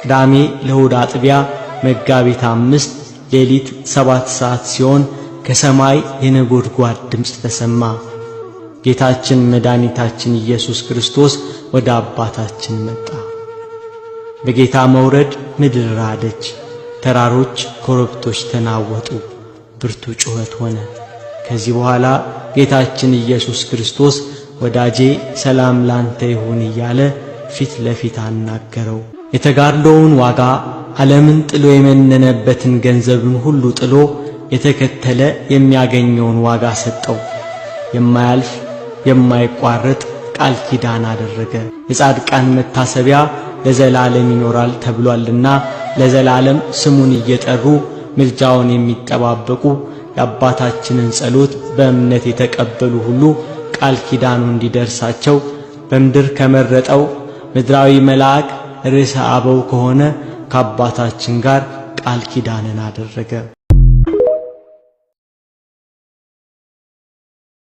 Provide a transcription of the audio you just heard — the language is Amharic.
ቅዳሜ ለእሑድ አጥቢያ መጋቢት 5 ሌሊት 7 ሰዓት ሲሆን ከሰማይ የነጎድጓድ ድምፅ ተሰማ። ጌታችን መድኃኒታችን ኢየሱስ ክርስቶስ ወደ አባታችን መጣ። በጌታ መውረድ ምድር ራደች፣ ተራሮች ኮረብቶች ተናወጡ፣ ብርቱ ጩኸት ሆነ። ከዚህ በኋላ ጌታችን ኢየሱስ ክርስቶስ ወዳጄ ሰላም ላንተ ይሁን እያለ ፊት ለፊት አናገረው። የተጋድሎውን ዋጋ ዓለምን ጥሎ የመነነበትን ገንዘብን ሁሉ ጥሎ የተከተለ የሚያገኘውን ዋጋ ሰጠው። የማያልፍ የማይቋረጥ ቃል ኪዳን አደረገ። የጻድቃን መታሰቢያ ለዘላለም ይኖራል ተብሏልና ለዘላለም ስሙን እየጠሩ ምልጃውን የሚጠባበቁ የአባታችንን ጸሎት በእምነት የተቀበሉ ሁሉ ቃል ኪዳኑ እንዲደርሳቸው በምድር ከመረጠው ምድራዊ መልአክ ርዕሰ አበው ከሆነ ከአባታችን ጋር ቃል ኪዳንን አደረገ።